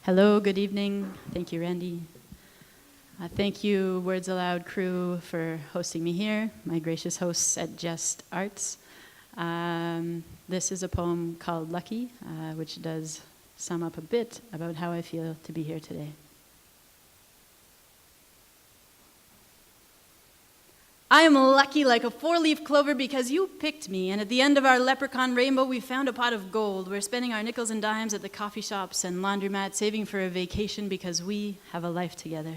Hello, good evening. Thank you, Randy. Thank you, Words Aloud crew, for hosting me here, my gracious hosts at Just Arts. This is a poem called Lucky, which does sum up a bit about how I feel to be here today. I am lucky like a four-leaf clover because you picked me, and at the end of our leprechaun rainbow, we found a pot of gold. We're spending our nickels and dimes at the coffee shops and laundromats, saving for a vacation because we have a life together.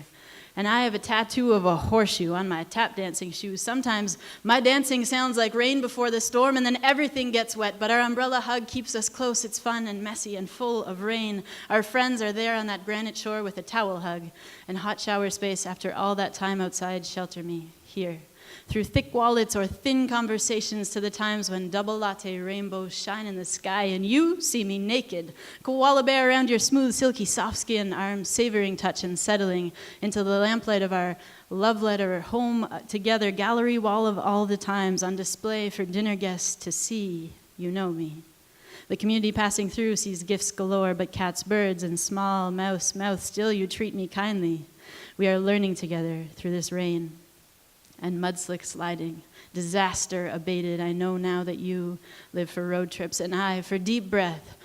And I have a tattoo of a horseshoe on my tap dancing shoes. Sometimes my dancing sounds like rain before the storm, and then everything gets wet. But our umbrella hug keeps us close. It's fun and messy and full of rain. Our friends are there on that granite shore with a towel hug, and hot shower space after all that time outside shelter me here. Through thick wallets or thin conversations to the times when double latte rainbows shine in the sky and you see me naked. Koala bear around your smooth, silky, soft-skin arms, savoring touch and settling into the lamplight of our love letter, home together, gallery wall of all the times on display for dinner guests to see. You know me. The community passing through sees gifts galore, but cats, birds, and small mouse mouth, still you treat me kindly. We are learning together through this rain and mudslick sliding, disaster abated. I know now that you live for road trips and I for deep breath.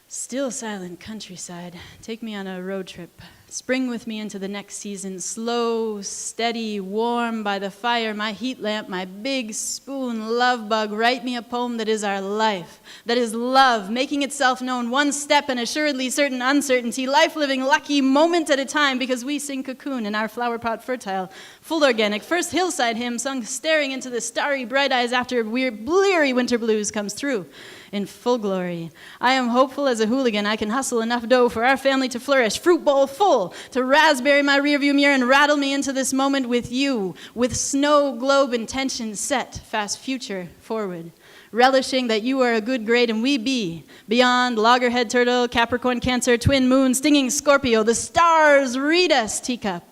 Still silent countryside, take me on a road trip. Spring with me into the next season, slow, steady, warm by the fire, my heat lamp, my big spoon, love bug, write me a poem that is our life, that is love, making itself known one step and assuredly certain uncertainty, life living lucky moment at a time because we sing cocoon in our flower pot fertile, full organic, first hillside hymn sung staring into the starry bright eyes after weird bleary winter blues comes through in full glory. I am hopeful as a hooligan I can hustle enough dough for our family to flourish, fruit bowl full, to raspberry my rearview mirror and rattle me into this moment with you, with snow globe intention set, fast future forward, relishing that you are a good grade and we be, beyond loggerhead turtle, Capricorn Cancer, twin moon, stinging Scorpio, the stars read us, teacup,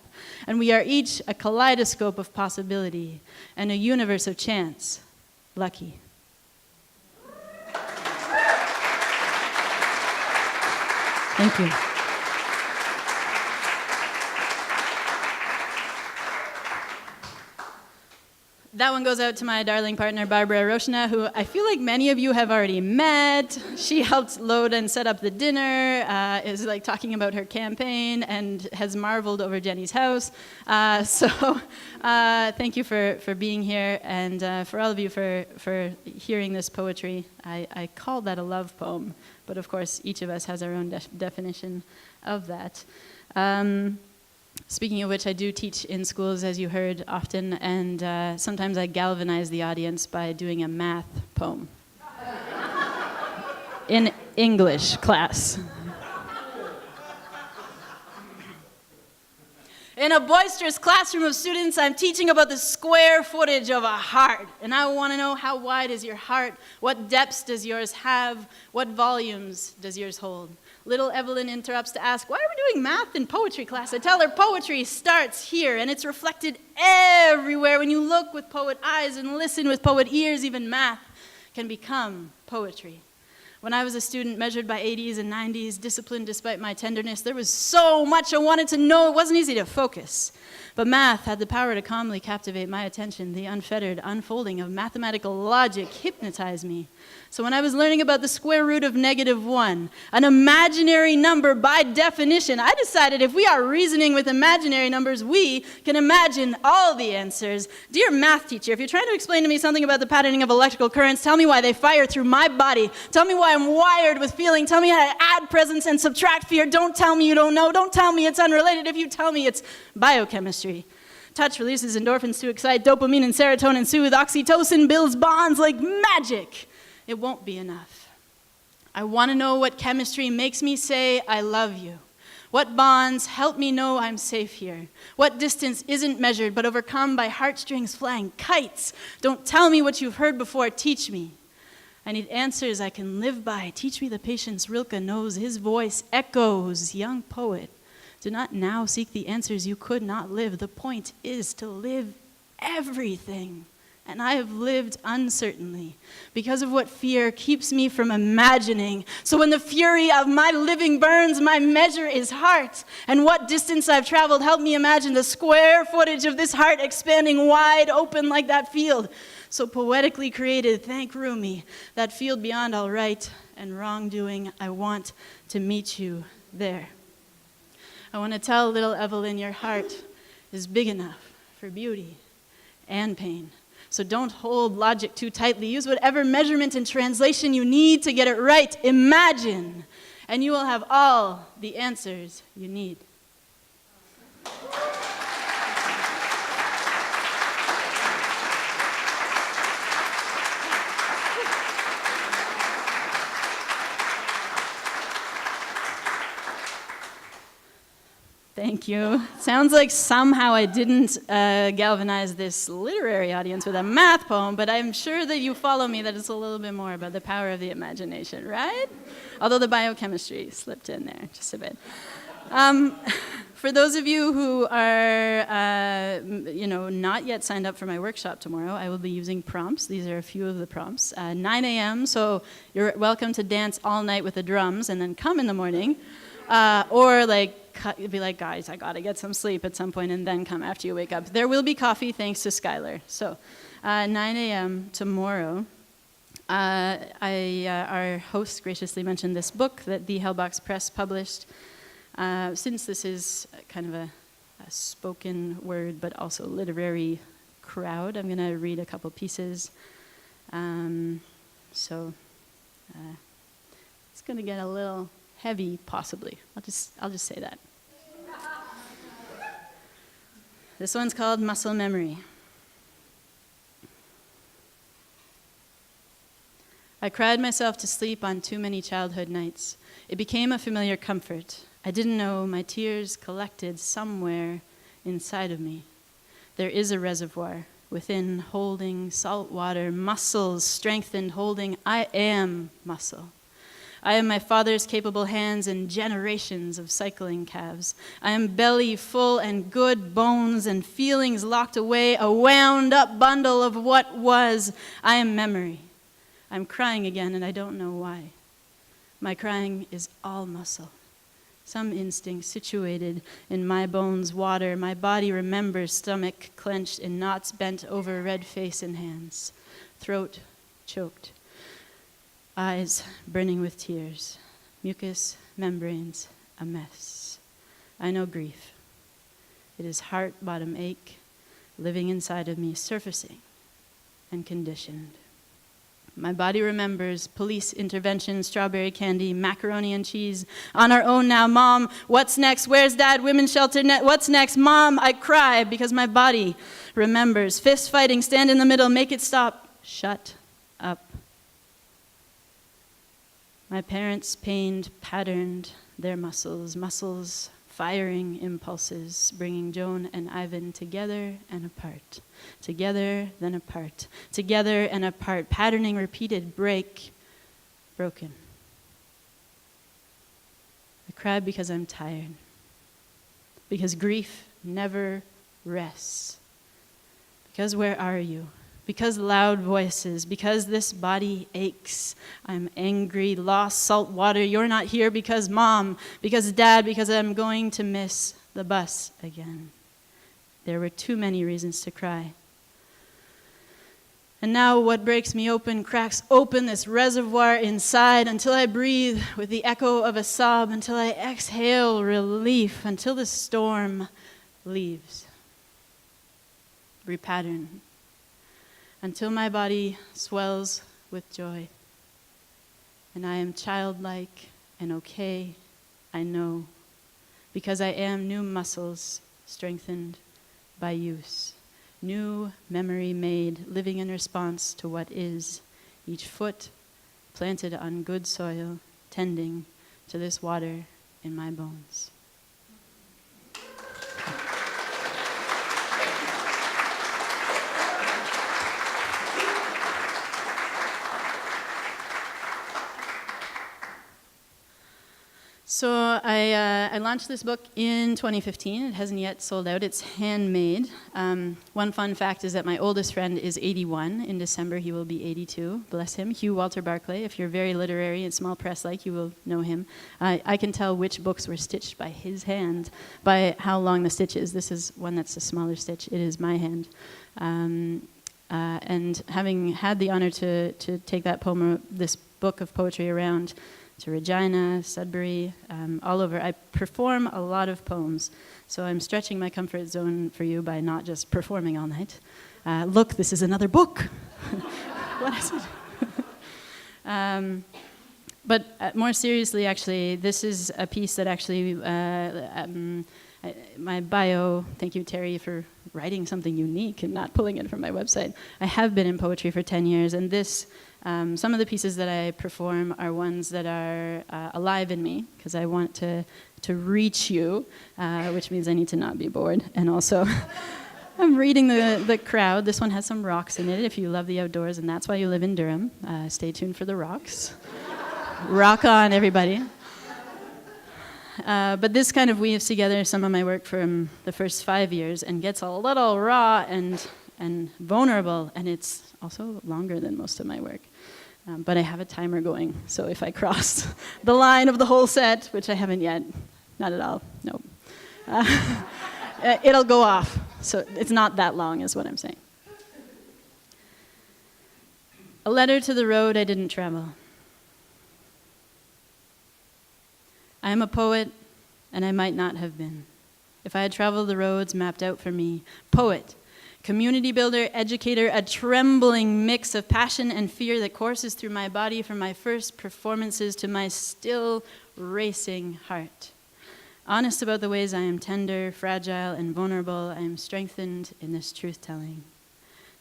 and we are each a kaleidoscope of possibility and a universe of chance, lucky. Thank you. That one goes out to my darling partner, Barbara Roshna, who I feel like many of you have already met. She helped load and set up the dinner, is like talking about her campaign, and has marveled over Jenny's house. So thank you for being here, and for all of you for hearing this poetry. I called that a love poem, but of course each of us has our own definition of that. Speaking of which, I do teach in schools, as you heard, often, and sometimes I galvanize the audience by doing a math poem in English class. In a boisterous classroom of students, I'm teaching about the square footage of a heart, and I want to know, how wide is your heart? What depths does yours have? What volumes does yours hold? Little Evelyn interrupts to ask, why are we doing math in poetry class? I tell her poetry starts here, and it's reflected everywhere. When you look with poet eyes and listen with poet ears, even math can become poetry. When I was a student, measured by 80s and 90s, disciplined despite my tenderness, there was so much I wanted to know. It wasn't easy to focus. But math had the power to calmly captivate my attention. The unfettered unfolding of mathematical logic hypnotized me. So when I was learning about the square root of -1, an imaginary number by definition, I decided if we are reasoning with imaginary numbers, we can imagine all the answers. Dear math teacher, if you're trying to explain to me something about the patterning of electrical currents, tell me why they fire through my body. Tell me why I'm wired with feeling. Tell me how to add presence and subtract fear. Don't tell me you don't know. Don't tell me it's unrelated if you tell me it's biochemistry. Touch releases endorphins to excite, dopamine and serotonin soothe, oxytocin builds bonds like magic. It won't be enough. I want to know what chemistry makes me say I love you. What bonds help me know I'm safe here? What distance isn't measured but overcome by heartstrings flying kites? Don't tell me what you've heard before, teach me. I need answers I can live by. Teach me the patience Rilke knows. His voice echoes, young poet. Do not now seek the answers you could not live. The point is to live everything and I have lived uncertainly because of what fear keeps me from imagining. So when the fury of my living burns, my measure is heart. And what distance I've traveled, help me imagine the square footage of this heart expanding wide open like that field. So poetically created, thank Rumi, that field beyond all right and wrongdoing. I want to meet you there. I want to tell little Evelyn, your heart is big enough for beauty and pain. So don't hold logic too tightly. Use whatever measurement and translation you need to get it right. Imagine, and you will have all the answers you need. Thank you. Sounds like somehow I didn't galvanize this literary audience with a math poem, but I'm sure that you follow me that it's a little bit more about the power of the imagination, right? Although the biochemistry slipped in there just a bit. For those of you who are, not yet signed up for my workshop tomorrow, I will be using prompts. These are a few of the prompts. 9 a.m., so you're welcome to dance all night with the drums and then come in the morning. Or be like, guys, I gotta get some sleep at some point and then come after you wake up. There will be coffee thanks to Skylar. So 9 a.m. tomorrow. Our host graciously mentioned this book that the Hellbox Press published. Since this is kind of a spoken word but also literary crowd, I'm gonna read a couple pieces. It's gonna get a little heavy, possibly. I'll just say that. This one's called Muscle Memory. I cried myself to sleep on too many childhood nights. It became a familiar comfort. I didn't know my tears collected somewhere inside of me. There is a reservoir within holding salt water, muscles strengthened holding. I am muscle. I am my father's capable hands and generations of cycling calves. I am belly full and good bones and feelings locked away, a wound up bundle of what was. I am memory. I'm crying again and I don't know why. My crying is all muscle. Some instinct situated in my bones water. My body remembers stomach clenched in knots bent over red face and hands. Throat choked. Eyes burning with tears, mucous membranes, a mess. I know grief. It is heart bottom ache, living inside of me, surfacing and conditioned. My body remembers police intervention, strawberry candy, macaroni and cheese. On our own now, Mom, what's next? Where's Dad? Women's shelter, what's next? Mom, I cry because my body remembers. Fist fighting, stand in the middle, make it stop. Shut up. My parents pained, patterned their muscles firing impulses, bringing Joan and Ivan together and apart, together then apart, together and apart, patterning repeated, broken. I cry because I'm tired, because grief never rests, because where are you? Because loud voices, because this body aches. I'm angry, lost, salt water. You're not here because Mom, because Dad, because I'm going to miss the bus again. There were too many reasons to cry. And now what breaks me open cracks open this reservoir inside until I breathe with the echo of a sob, until I exhale relief, until the storm leaves. Repattern. Until my body swells with joy. And I am childlike and okay, I know, because I am new muscles strengthened by use. New memory made, living in response to what is, each foot planted on good soil, tending to this water in my bones. So I launched this book in 2015. It hasn't yet sold out. It's handmade. One fun fact is that my oldest friend is 81. In December, he will be 82. Bless him. Hugh Walter Barclay. If you're very literary and small press-like, you will know him. I can tell which books were stitched by his hand by how long the stitch is. This is one that's a smaller stitch. It is my hand. And having had the honor to take this book of poetry around to Regina, Sudbury, all over. I perform a lot of poems, so I'm stretching my comfort zone for you by not just performing all night. Look, this is another book. What is it? But more seriously, actually, this is a piece that actually, my bio, thank you, Terry, for writing something unique and not pulling it from my website. I have been in poetry for 10 years, and this, some of the pieces that I perform are ones that are alive in me, because I want to reach you, which means I need to not be bored. And also, I'm reading the crowd. This one has some rocks in it, if you love the outdoors, and that's why you live in Durham. Stay tuned for the rocks. Rock on, everybody. But this kind of weaves together some of my work from the first 5 years and gets a little raw and vulnerable, and it's also longer than most of my work. But I have a timer going, so if I cross the line of the whole set, which I haven't yet, not at all, nope, it'll go off. So it's not that long is what I'm saying. A letter to the road I didn't travel. I am a poet, and I might not have been, if I had traveled the roads mapped out for me. Poet, community builder, educator, a trembling mix of passion and fear that courses through my body from my first performances to my still racing heart. Honest about the ways I am tender, fragile, and vulnerable, I am strengthened in this truth-telling.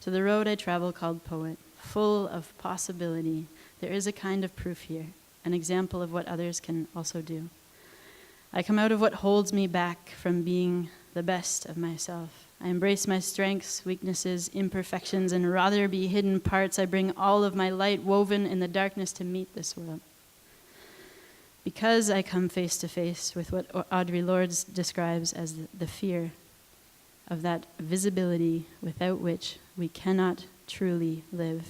To the road I travel called poet, full of possibility, there is a kind of proof here, an example of what others can also do. I come out of what holds me back from being the best of myself. I embrace my strengths, weaknesses, imperfections, and rather be hidden parts. I bring all of my light woven in the darkness to meet this world. Because I come face to face with what Audre Lorde describes as the fear of that visibility without which we cannot truly live.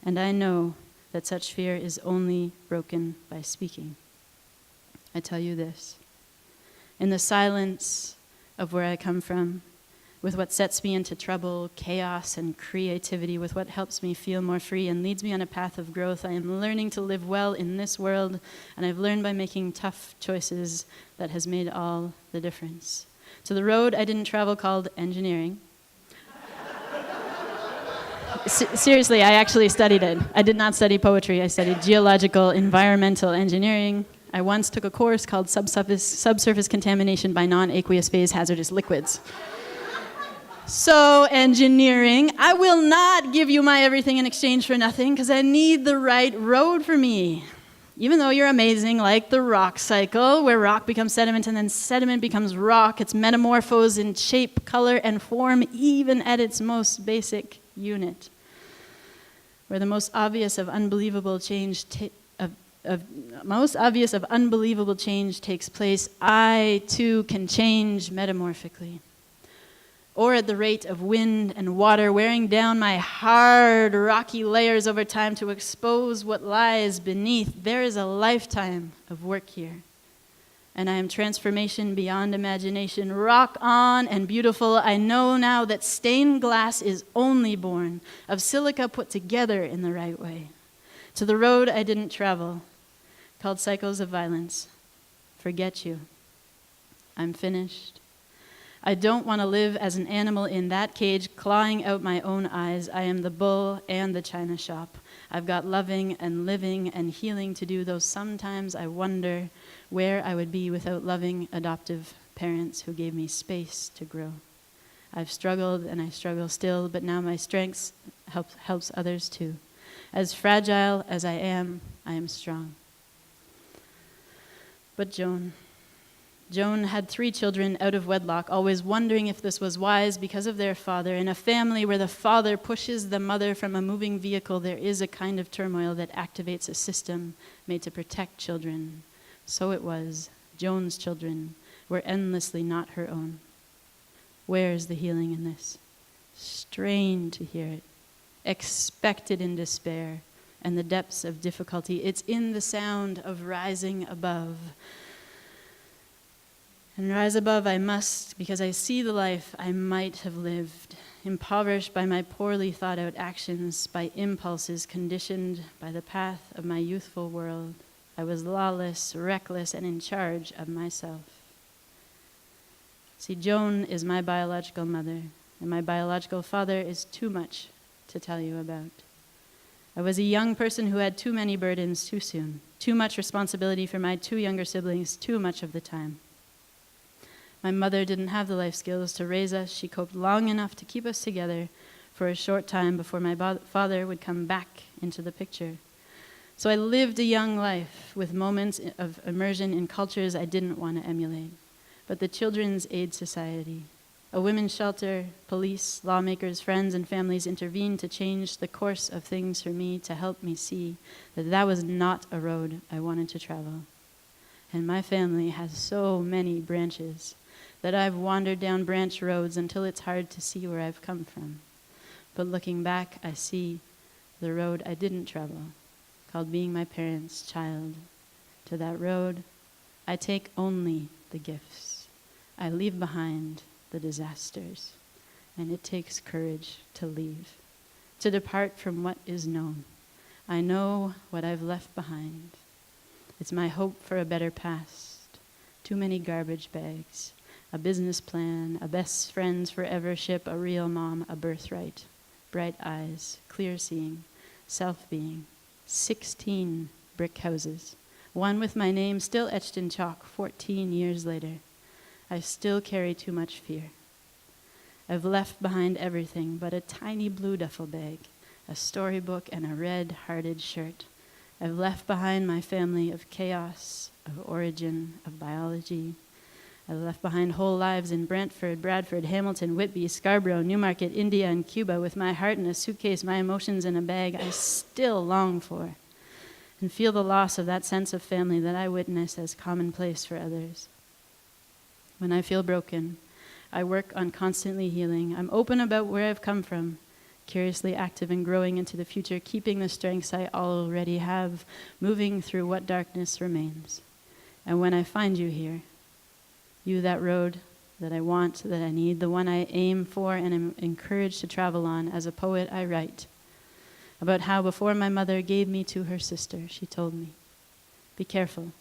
And I know that such fear is only broken by speaking. I tell you this, in the silence of where I come from, with what sets me into trouble, chaos, and creativity, with what helps me feel more free and leads me on a path of growth, I am learning to live well in this world, and I've learned by making tough choices that has made all the difference. To the road I didn't travel called engineering. Seriously, I actually studied it. I did not study poetry. I studied geological environmental engineering. I once took a course called subsurface contamination by non-aqueous phase hazardous liquids. So, engineering, I will not give you my everything in exchange for nothing, because I need the right road for me. Even though you're amazing, like the rock cycle, where rock becomes sediment and then sediment becomes rock, it's metamorphosed in shape, color, and form, even at its most basic unit. Where the most obvious of unbelievable change takes place, I too can change metamorphically. Or at the rate of wind and water wearing down my hard, rocky layers over time to expose what lies beneath. There is a lifetime of work here. And I am transformation beyond imagination. Rock on and beautiful. I know now that stained glass is only born of silica put together in the right way. To the road I didn't travel, called cycles of violence. Forget you. I'm finished. I don't want to live as an animal in that cage, clawing out my own eyes. I am the bull and the china shop. I've got loving and living and healing to do, though sometimes I wonder where I would be without loving adoptive parents who gave me space to grow. I've struggled and I struggle still, but now my strength helps others too. As fragile as I am strong. But Joan had 3 children out of wedlock, always wondering if this was wise because of their father. In a family where the father pushes the mother from a moving vehicle, there is a kind of turmoil that activates a system made to protect children So it was. Joan's children were endlessly not her own. Where is the healing in this? Strained to hear it, expected in despair and the depths of difficulty. It's in the sound of rising above. And rise above I must, because I see the life I might have lived, impoverished by my poorly thought out actions, by impulses conditioned by the path of my youthful world. I was lawless, reckless, and in charge of myself. See, Joan is my biological mother, and my biological father is too much to tell you about. I was a young person who had too many burdens too soon, too much responsibility for my two younger siblings too much of the time. My mother didn't have the life skills to raise us. She coped long enough to keep us together for a short time before my father would come back into the picture. So I lived a young life with moments of immersion in cultures I didn't want to emulate. But the Children's Aid Society, a women's shelter, police, lawmakers, friends, and families intervened to change the course of things for me, to help me see that that was not a road I wanted to travel. And my family has so many branches that I've wandered down branch roads until it's hard to see where I've come from. But looking back, I see the road I didn't travel, called being my parents' child. To that road, I take only the gifts. I leave behind the disasters. And it takes courage to leave, to depart from what is known. I know what I've left behind. It's my hope for a better past. Too many garbage bags, a business plan, a best friends forever ship, a real mom, a birthright, bright eyes, clear seeing, self-being, 16 brick houses, one with my name still etched in chalk 14 years later. I still carry too much fear. I've left behind everything but a tiny blue duffel bag, a storybook, and a red-hearted shirt. I've left behind my family of chaos, of origin, of biology. I've left behind whole lives in Brantford, Bradford, Hamilton, Whitby, Scarborough, Newmarket, India, and Cuba, with my heart in a suitcase, my emotions in a bag I still long for, and feel the loss of that sense of family that I witness as commonplace for others. When I feel broken, I work on constantly healing. I'm open about where I've come from, curiously active and growing into the future, keeping the strengths I already have, moving through what darkness remains. And when I find you here, you, that road that I want, that I need, the one I aim for and am encouraged to travel on, as a poet I write about how before my mother gave me to her sister, she told me, be careful,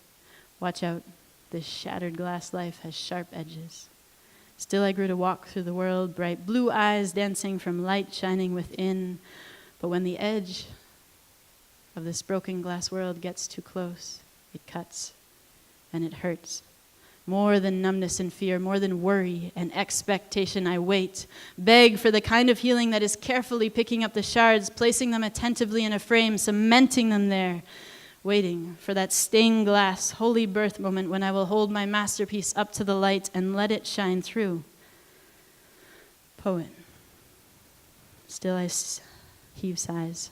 watch out, this shattered glass life has sharp edges. Still I grew to walk through the world, bright blue eyes dancing from light shining within. But when the edge of this broken glass world gets too close, it cuts and it hurts. More than numbness and fear, more than worry and expectation, I wait, beg for the kind of healing that is carefully picking up the shards, placing them attentively in a frame, cementing them there, waiting for that stained glass, holy birth moment when I will hold my masterpiece up to the light and let it shine through. Poet. Still I heave sighs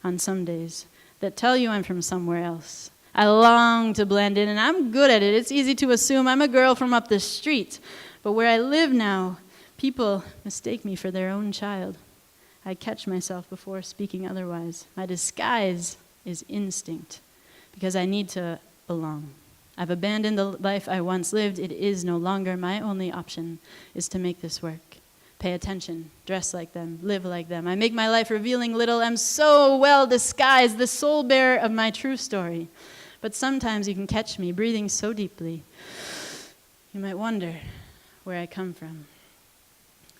on some days that tell you I'm from somewhere else. I long to blend in, and I'm good at it. It's easy to assume I'm a girl from up the street. But where I live now, people mistake me for their own child. I catch myself before speaking otherwise. My disguise is instinct, because I need to belong. I've abandoned the life I once lived. It is no longer. My only option is to make this work. Pay attention, dress like them, live like them. I make my life revealing little. I'm so well disguised, the soul bearer of my true story. But sometimes you can catch me breathing so deeply, you might wonder where I come from.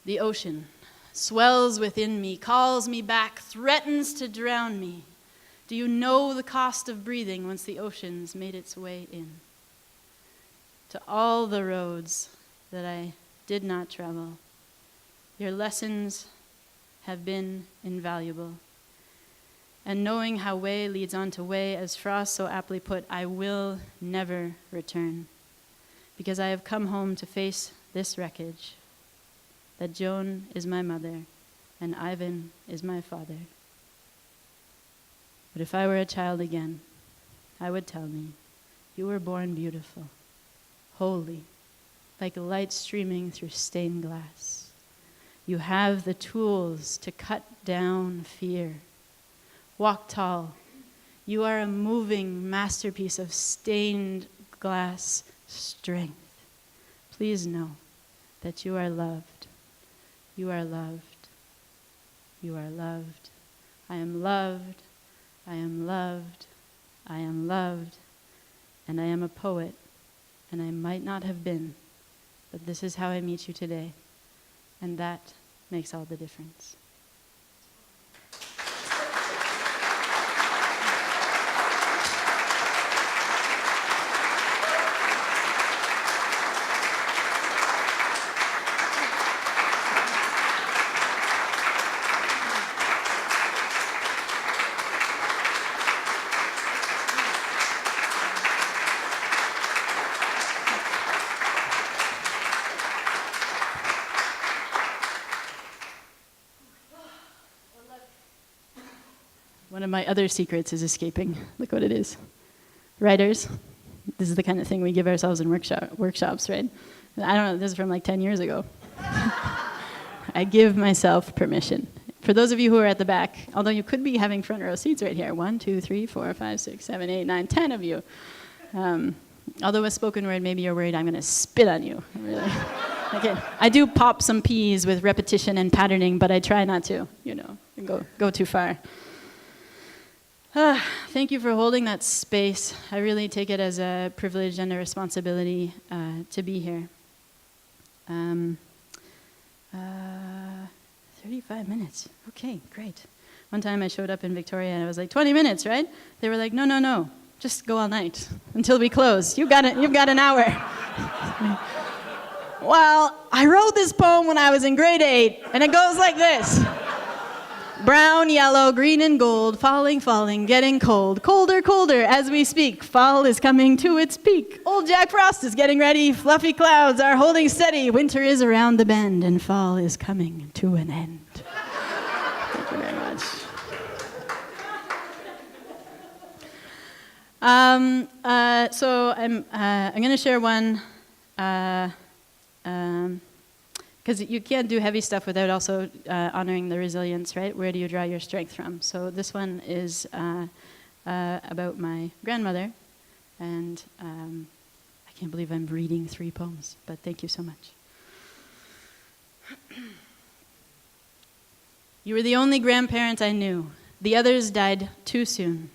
The ocean swells within me, calls me back, threatens to drown me. Do you know the cost of breathing once the ocean's made its way in? To all the roads that I did not travel, your lessons have been invaluable. And knowing how way leads on to way, as Frost so aptly put, I will never return, because I have come home to face this wreckage, that Joan is my mother and Ivan is my father. But if I were a child again, I would tell me, You were born beautiful, holy, like light streaming through stained glass. You have the tools to cut down fear. Walk tall. You are a moving masterpiece of stained glass strength. Please know that you are loved. You are loved. You are loved. I am loved. I am loved. I am loved. And I am a poet, and I might not have been, but this is how I meet you today. And that makes all the difference. One of my other secrets is escaping. Look what it is. Writers, this is the kind of thing we give ourselves in workshops, right? I don't know, this is from like 10 years ago. I give myself permission. For those of you who are at the back, although you could be having front row seats right here, 1, 2, 3, 4, 5, 6, 7, 8, 9, 10 of you. Although with spoken word, maybe you're worried I'm going to spit on you. Really. Okay. I do pop some peas with repetition and patterning, but I try not to, go too far. Thank you for holding that space. I really take it as a privilege and a responsibility to be here. 35 minutes. Okay, great. One time I showed up in Victoria and I was like, 20 minutes, right? They were like, no. Just go all night until we close. You've got an hour. Well, I wrote this poem when I was in grade 8, and it goes like this. Brown, yellow, green, and gold, falling, getting cold. Colder, as we speak. Fall is coming to its peak. Old Jack Frost is getting ready. Fluffy clouds are holding steady. Winter is around the bend, and fall is coming to an end. Thank you very much. So I'm going to share one, because you can't do heavy stuff without also honoring the resilience, right? Where do you draw your strength from? So this one is about my grandmother, and I can't believe I'm reading 3 poems, but thank you so much. You were the only grandparent I knew. The others died too soon.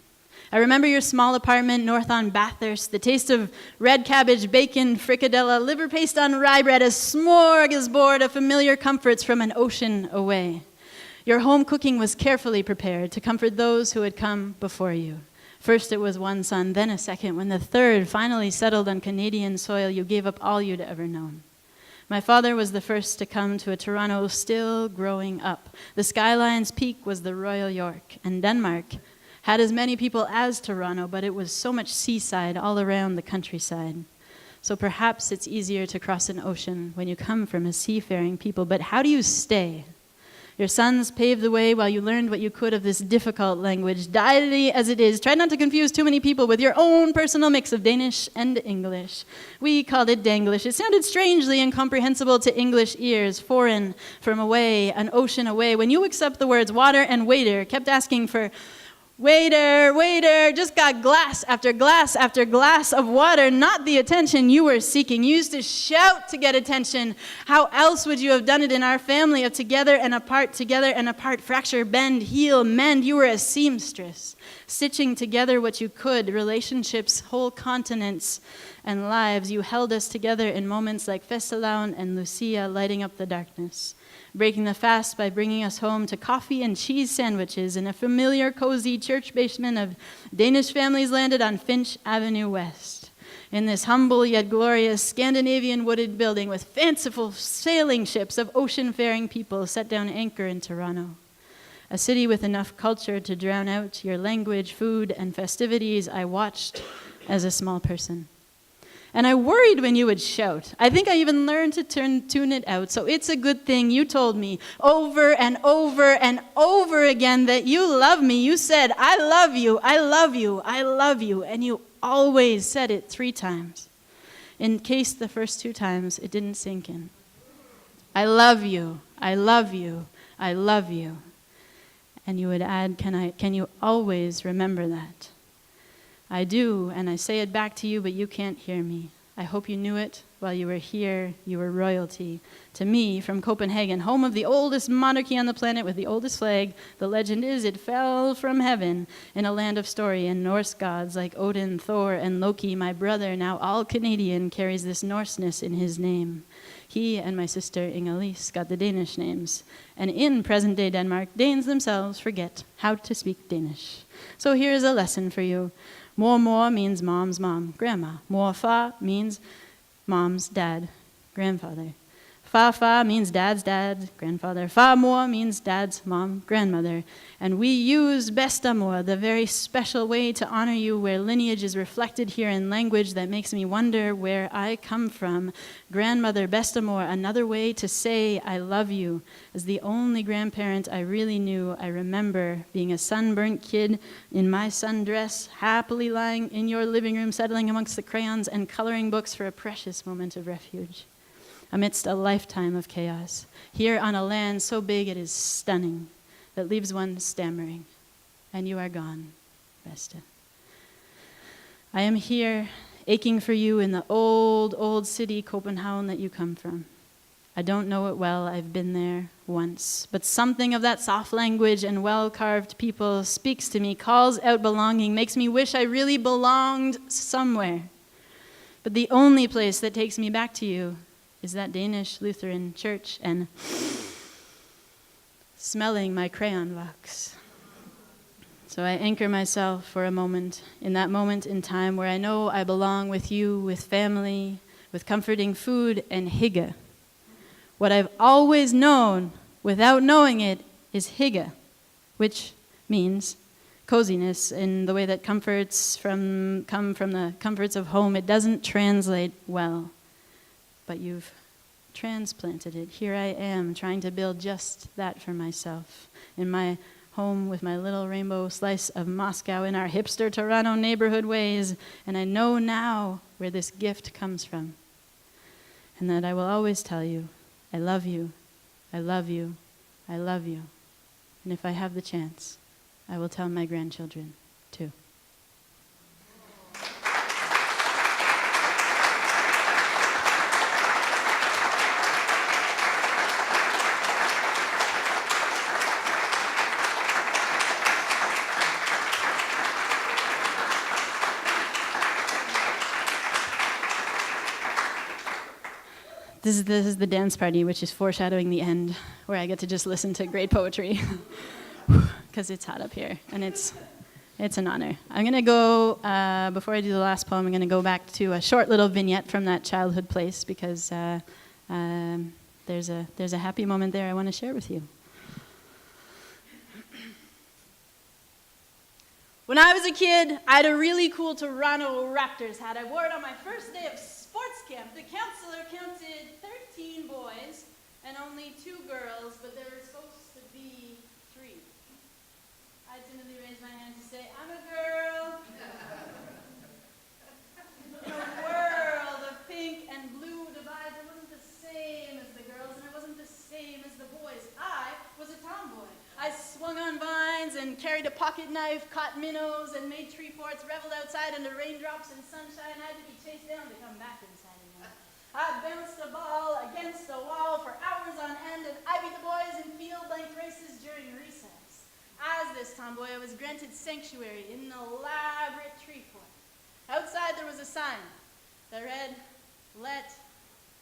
I remember your small apartment north on Bathurst, the taste of red cabbage, bacon, fricadella, liver paste on rye bread, a smorgasbord of familiar comforts from an ocean away. Your home cooking was carefully prepared to comfort those who had come before you. First it was one son, then a second. When the third finally settled on Canadian soil, you gave up all you'd ever known. My father was the first to come to a Toronto still growing up. The skyline's peak was the Royal York, and Denmark had as many people as Toronto, but it was so much seaside all around the countryside. So perhaps it's easier to cross an ocean when you come from a seafaring people, but how do you stay? Your sons paved the way while you learned what you could of this difficult language. Diety as it is, try not to confuse too many people with your own personal mix of Danish and English. We called it Danglish. It sounded strangely incomprehensible to English ears, foreign, from away, an ocean away. When you accept the words water and waiter, kept asking for waiter, just got glass after glass after glass of water, not the attention you were seeking. You used to shout to get attention. How else would you have done it in our family of together and apart, fracture, bend, heal, mend? You were a seamstress, stitching together what you could, relationships, whole continents, and lives. You held us together in moments like Festelaun and Lucia, lighting up the darkness, breaking the fast by bringing us home to coffee and cheese sandwiches in a familiar, cozy church basement of Danish families landed on Finch Avenue West. In this humble yet glorious Scandinavian wooded building with fanciful sailing ships of ocean-faring people set down anchor in Toronto. A city with enough culture to drown out your language, food, and festivities I watched as a small person. And I worried when you would shout. I think I even learned to tune it out. So it's a good thing you told me over and over and over again that you love me. You said, I love you, I love you, I love you. And you always said it 3 times, in case the first 2 times it didn't sink in. I love you, I love you, I love you. And you would add, can you always remember that? I do, and I say it back to you, but you can't hear me. I hope you knew it while you were here. You were royalty. To me, from Copenhagen, home of the oldest monarchy on the planet with the oldest flag, the legend is it fell from heaven in a land of story and Norse gods like Odin, Thor, and Loki. My brother, now all Canadian, carries this Norseness in his name. He and my sister Inga-Lise got the Danish names. And in present-day Denmark, Danes themselves forget how to speak Danish. So here's a lesson for you. Mor means mom's mom, grandma. Morfar means mom's dad, grandfather. Farfar means dad's dad, grandfather. Farmor means dad's mom, grandmother. And we use bestamor, the very special way to honor you, where lineage is reflected here in language that makes me wonder where I come from. Grandmother, bestamor, another way to say I love you. As the only grandparent I really knew, I remember being a sunburnt kid in my sundress, happily lying in your living room, settling amongst the crayons and coloring books for a precious moment of refuge. Amidst a lifetime of chaos, here on a land so big it is stunning, that leaves one stammering, and you are gone, Vesta. I am here, aching for you in the old, old city, Copenhagen, that you come from. I don't know it well, I've been there once, but something of that soft language and well-carved people speaks to me, calls out belonging, makes me wish I really belonged somewhere. But the only place that takes me back to you is that Danish Lutheran church and smelling my crayon box. So I anchor myself for a moment, in that moment in time where I know I belong with you, with family, with comforting food and hygge. What I've always known without knowing it is hygge, which means coziness in the way that comforts come from the comforts of home. It doesn't translate well. But you've transplanted it. Here I am, trying to build just that for myself. In my home with my little rainbow slice of Moscow in our hipster Toronto neighborhood ways. And I know now where this gift comes from. And that I will always tell you, I love you, I love you, I love you. And if I have the chance, I will tell my grandchildren too. This is the dance party, which is foreshadowing the end, where I get to just listen to great poetry, because it's hot up here, and it's an honor. I'm going to go, before I do the last poem, I'm going to go back to a short little vignette from that childhood place, because there's a happy moment there I want to share with you. When I was a kid, I had a really cool Toronto Raptors hat. I wore it on my first day of sports camp. The counselor counted 13 boys and only 2 girls, but there were supposed to be 3. I timidly raised my hand to say, I'm a girl. In a world of pink and blue divides, I wasn't the same as the girls, and I wasn't the same as the boys. I was a tomboy. I swung on vines and carried a pocket knife, caught minnows, and made tree forts, reveled outside under raindrops and sunshine. I had to be chased down to come back inside again. I bounced a ball against the wall for hours on end, and I beat the boys in field-length races during recess. As this tomboy, I was granted sanctuary in an elaborate tree fort. Outside there was a sign that read, "Let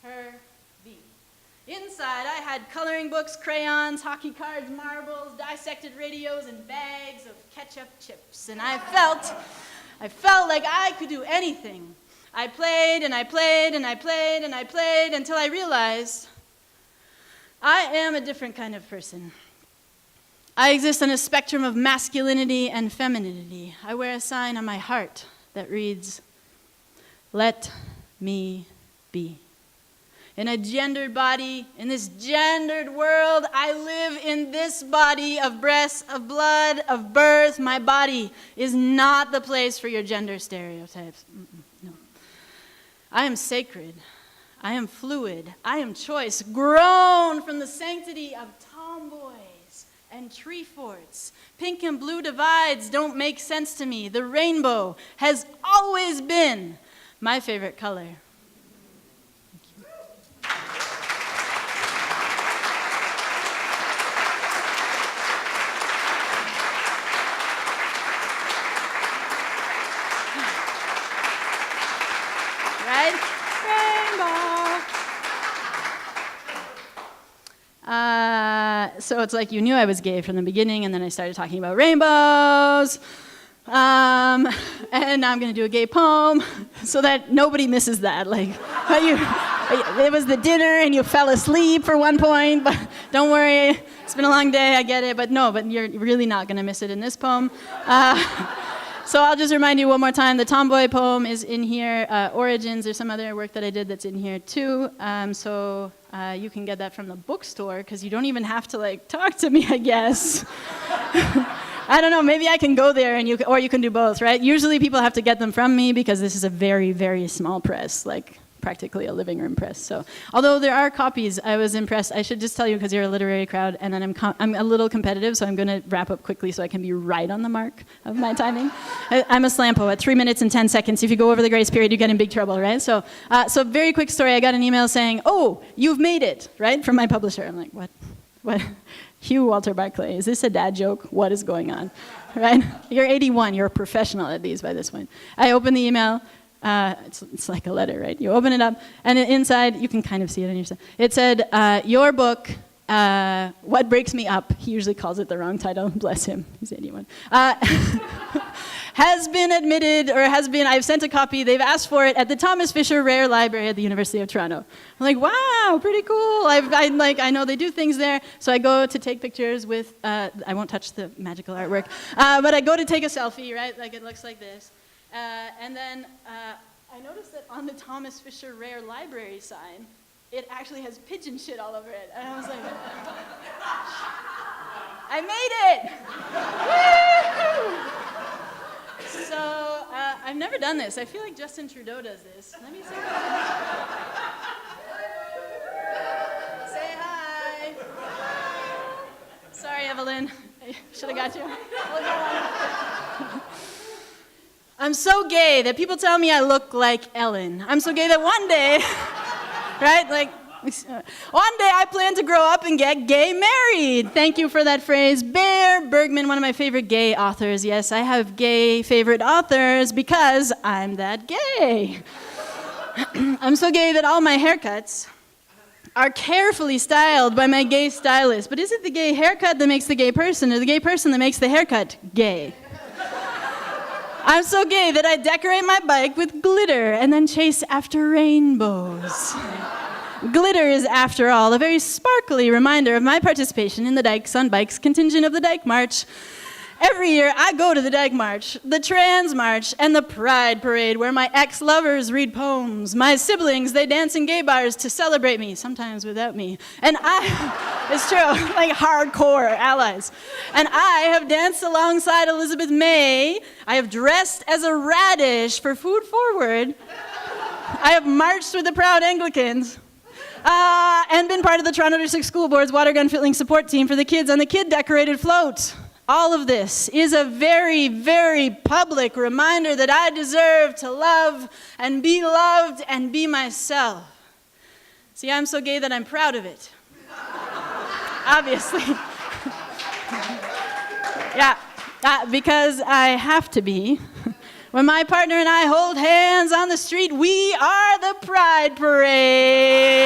her be." Inside, I had coloring books, crayons, hockey cards, marbles, dissected radios, and bags of ketchup chips. And I felt like I could do anything. I played, and I played, and I played, and I played, until I realized I am a different kind of person. I exist on a spectrum of masculinity and femininity. I wear a sign on my heart that reads, "Let me be." in a gendered body, in this gendered world. I live in this body of breasts, of blood, of birth. My body is not the place for your gender stereotypes. No. I am sacred. I am fluid. I am choice, grown from the sanctity of tomboys and tree forts. Pink and blue divides don't make sense to me. The rainbow has always been my favorite color. Right? Rainbow. So it's like you knew I was gay from the beginning, and then I started talking about rainbows. And now I'm going to do a gay poem so that nobody misses that. Like, it was the dinner and you fell asleep for one point, but don't worry, it's been a long day, I get it. But you're really not going to miss it in this poem. So I'll just remind you one more time, the Tomboy poem is in here. Origins, there's some other work that I did that's in here too. So you can get that from the bookstore, because you don't even have to talk to me, I guess. I don't know, maybe I can go there or you can do both, right? Usually people have to get them from me because this is a very, very small press, like practically a living room press. So, although there are copies, I was impressed. I should just tell you, because you're a literary crowd, and then I'm a little competitive, so I'm going to wrap up quickly so I can be right on the mark of my timing. I'm a slam poet, 3 minutes and 10 seconds. If you go over the grace period, you get in big trouble, right? So very quick story. I got an email saying, "Oh, you've made it," right, from my publisher. I'm like, what? Hugh Walter Barclay, is this a dad joke? What is going on? Right? You're 81. You're a professional at these by this point. I open the email. It's like a letter, right? You open it up, and inside, you can kind of see it on your side. It said, your book, What Breaks Me Up, he usually calls it the wrong title, bless him, he's 81, has been admitted, I've sent a copy, they've asked for it at the Thomas Fisher Rare Library at the University of Toronto. I'm like, wow, pretty cool. I know they do things there, so I go to take pictures with, I won't touch the magical artwork, but I go to take a selfie, right? Like, it looks like this. And then I noticed that on the Thomas Fisher Rare Library sign, it actually has pigeon shit all over it. And I was like, I made it! Woo! So I've never done this. I feel like Justin Trudeau does this. Let me see. Say hi. Sorry, Evelyn. I should have got you. I'm so gay that people tell me I look like Ellen. I'm so gay that one day, right, one day I plan to grow up and get gay married. Thank you for that phrase. Bear Bergman, one of my favorite gay authors. Yes, I have gay favorite authors because I'm that gay. I'm so gay that all my haircuts are carefully styled by my gay stylist. But is it the gay haircut that makes the gay person, or the gay person that makes the haircut gay? I'm so gay that I decorate my bike with glitter and then chase after rainbows. Glitter is, after all, a very sparkly reminder of my participation in the Dykes on Bikes contingent of the Dyke March. Every year, I go to the Dyke March, the Trans March, and the Pride Parade, where my ex-lovers read poems. My siblings, they dance in gay bars to celebrate me, sometimes without me. And it's true, like hardcore allies. And I have danced alongside Elizabeth May. I have dressed as a radish for Food Forward. I have marched with the Proud Anglicans. And been part of the Toronto District School Board's water gun filling support team for the kids on the kid-decorated float. All of this is a very, very public reminder that I deserve to love and be loved and be myself. See, I'm so gay that I'm proud of it. Obviously. Yeah, because I have to be. When my partner and I hold hands on the street, we are the Pride Parade.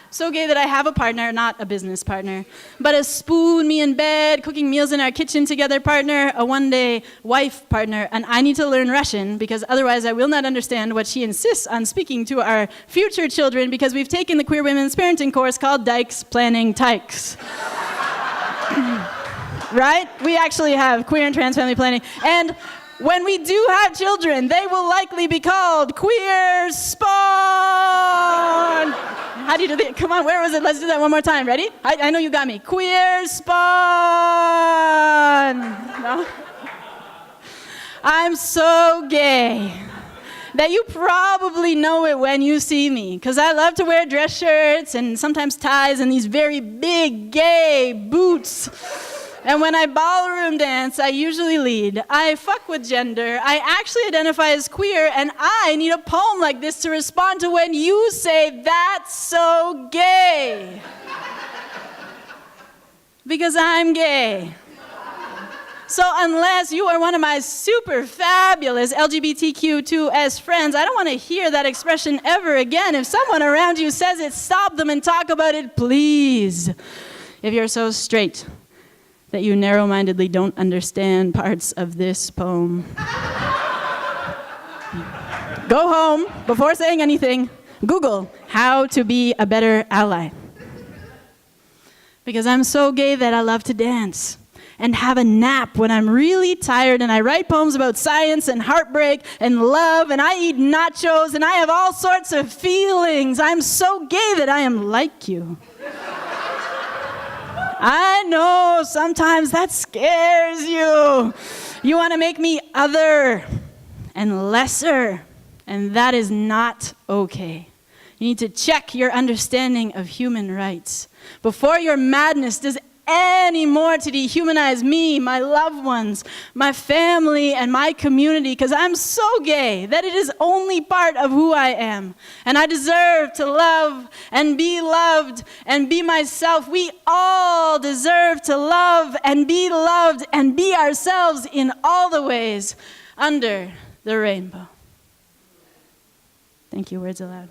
So gay that I have a partner, not a business partner, but a spoon me in bed, cooking meals in our kitchen together partner, a one-day wife partner, and I need to learn Russian because otherwise I will not understand what she insists on speaking to our future children because we've taken the Queer Women's Parenting course called Dykes Planning Tykes. Right? We actually have queer and trans family planning. And when we do have children, they will likely be called queer spawn. you to the, come on, where was it? Let's do that one more time. Ready? I know you got me. Queer spawn. No? I'm so gay that you probably know it when you see me, because I love to wear dress shirts and sometimes ties and these very big gay boots. And when I ballroom dance, I usually lead. I fuck with gender. I actually identify as queer, and I need a poem like this to respond to when you say, "That's so gay." Because I'm gay. So unless you are one of my super fabulous LGBTQ2S friends, I don't want to hear that expression ever again. If someone around you says it, stop them and talk about it, please. If you're so straight that you narrow-mindedly don't understand parts of this poem, go home before saying anything. Google how to be a better ally. Because I'm so gay that I love to dance and have a nap when I'm really tired, and I write poems about science and heartbreak and love, and I eat nachos, and I have all sorts of feelings. I'm so gay that I am like you. I know sometimes that scares you. You want to make me other and lesser, and that is not okay. You need to check your understanding of human rights before your madness does any more to dehumanize me, my loved ones, my family, and my community, because I'm so gay that it is only part of who I am. And I deserve to love and be loved and be myself. We all deserve to love and be loved and be ourselves in all the ways under the rainbow. Thank you, Words Aloud.